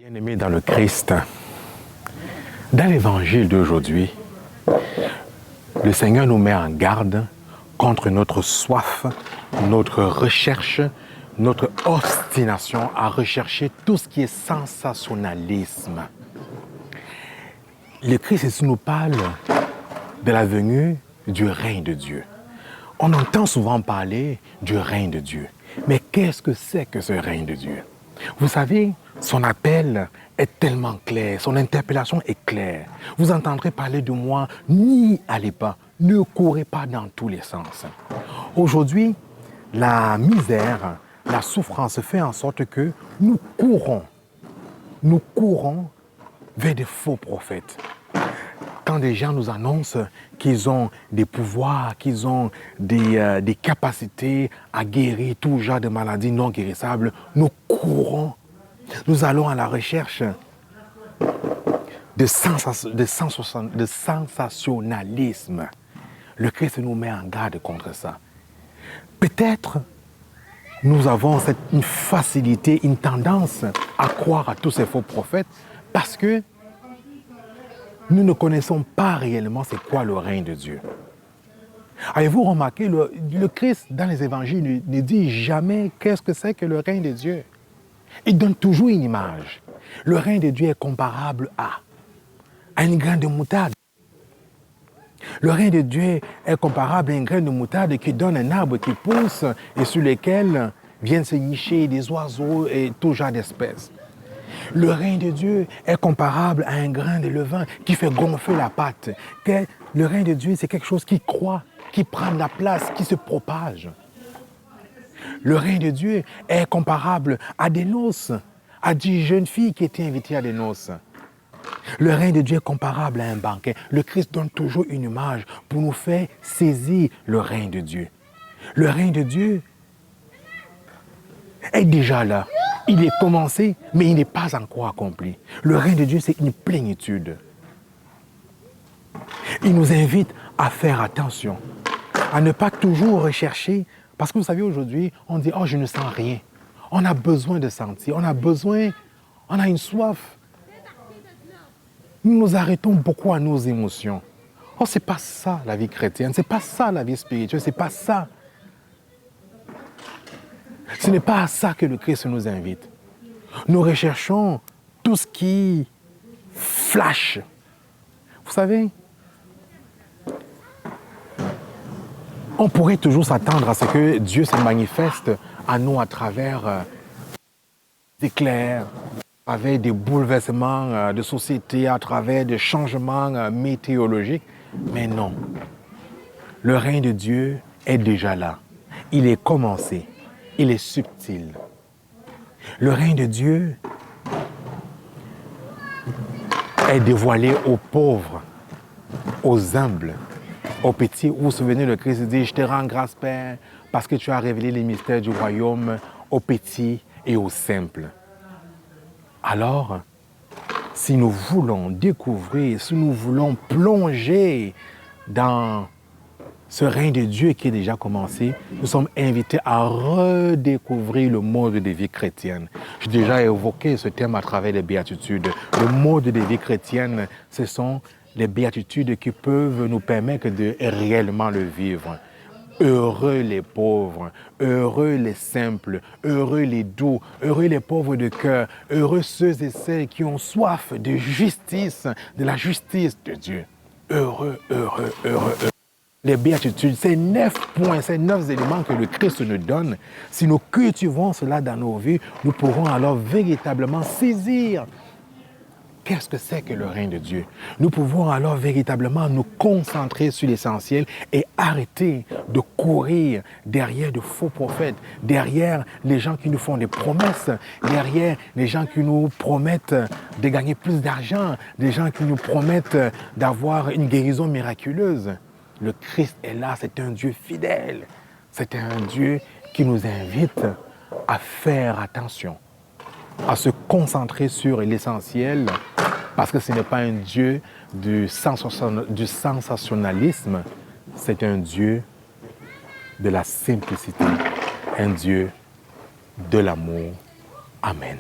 Bien-aimés dans le Christ, dans l'évangile d'aujourd'hui, le Seigneur nous met en garde contre notre soif, notre recherche, notre obstination à rechercher tout ce qui est sensationnalisme. Le Christ ici nous parle de la venue du règne de Dieu. On entend souvent parler du règne de Dieu. Mais qu'est-ce que c'est que ce règne de Dieu? Vous savez, son appel est tellement clair, son interpellation est claire. Vous entendrez parler de moi, n'y allez pas, ne courez pas dans tous les sens. Aujourd'hui, la misère, la souffrance fait en sorte que nous courons vers des faux prophètes. Quand des gens nous annoncent qu'ils ont des pouvoirs, qu'ils ont des capacités à guérir tout genre de maladies non guérissables, nous courons. Nous allons à la recherche de sensationnalisme. Le Christ nous met en garde contre ça. Peut-être nous avons une facilité, une tendance à croire à tous ces faux prophètes parce que nous ne connaissons pas réellement c'est quoi le règne de Dieu. Avez-vous remarqué, le Christ dans les évangiles ne dit jamais qu'est-ce que c'est que le règne de Dieu. Il donne toujours une image. Le règne de Dieu est comparable à une graine de moutarde. Le règne de Dieu est comparable à une graine de moutarde qui donne un arbre qui pousse et sur lequel viennent se nicher des oiseaux et tout genre d'espèces. Le règne de Dieu est comparable à un grain de levain qui fait gonfler la pâte. Le règne de Dieu, c'est quelque chose qui croît, qui prend de la place, qui se propage. Le règne de Dieu est comparable à des noces, à 10 jeunes filles qui étaient invitées à des noces. Le règne de Dieu est comparable à un banquet. Le Christ donne toujours une image pour nous faire saisir le règne de Dieu. Le règne de Dieu est déjà là. Il est commencé, mais il n'est pas encore accompli. Le règne de Dieu, c'est une plénitude. Il nous invite à faire attention, à ne pas toujours rechercher. Parce que vous savez, aujourd'hui, on dit « Oh, je ne sens rien ». On a besoin de sentir, on a une soif. Nous nous arrêtons beaucoup à nos émotions. Oh, c'est pas ça la vie chrétienne, c'est pas ça la vie spirituelle, c'est pas ça. Ce n'est pas à ça que le Christ nous invite. Nous recherchons tout ce qui flash. Vous savez, on pourrait toujours s'attendre à ce que Dieu se manifeste à nous à travers des éclairs, à travers des bouleversements de société, à travers des changements météorologiques. Mais non. Le règne de Dieu est déjà là. Il est commencé. Il est subtil. Le règne de Dieu est dévoilé aux pauvres, aux humbles, aux petits. Vous vous souvenez, le Christ dit « Je te rends grâce, Père, parce que tu as révélé les mystères du royaume aux petits et aux simples. » Alors, si nous voulons découvrir, si nous voulons plonger dans ce règne de Dieu qui est déjà commencé, nous sommes invités à redécouvrir le mode de vie chrétienne. J'ai déjà évoqué ce thème à travers les béatitudes. Le mode de vie chrétienne, ce sont les béatitudes qui peuvent nous permettre de réellement le vivre. Heureux les pauvres, heureux les simples, heureux les doux, heureux les pauvres de cœur, heureux ceux et celles qui ont soif de justice, de la justice de Dieu. Heureux, heureux, heureux, heureux. Les béatitudes, ces 9 points, ces 9 éléments que le Christ nous donne, si nous cultivons cela dans nos vies, nous pourrons alors véritablement saisir qu'est-ce que c'est que le règne de Dieu. Nous pouvons alors véritablement nous concentrer sur l'essentiel et arrêter de courir derrière de faux prophètes, derrière les gens qui nous font des promesses, derrière les gens qui nous promettent de gagner plus d'argent, des gens qui nous promettent d'avoir une guérison miraculeuse. Le Christ est là, c'est un Dieu fidèle. C'est un Dieu qui nous invite à faire attention, à se concentrer sur l'essentiel, parce que ce n'est pas un Dieu du sensationnalisme, c'est un Dieu de la simplicité, un Dieu de l'amour. Amen.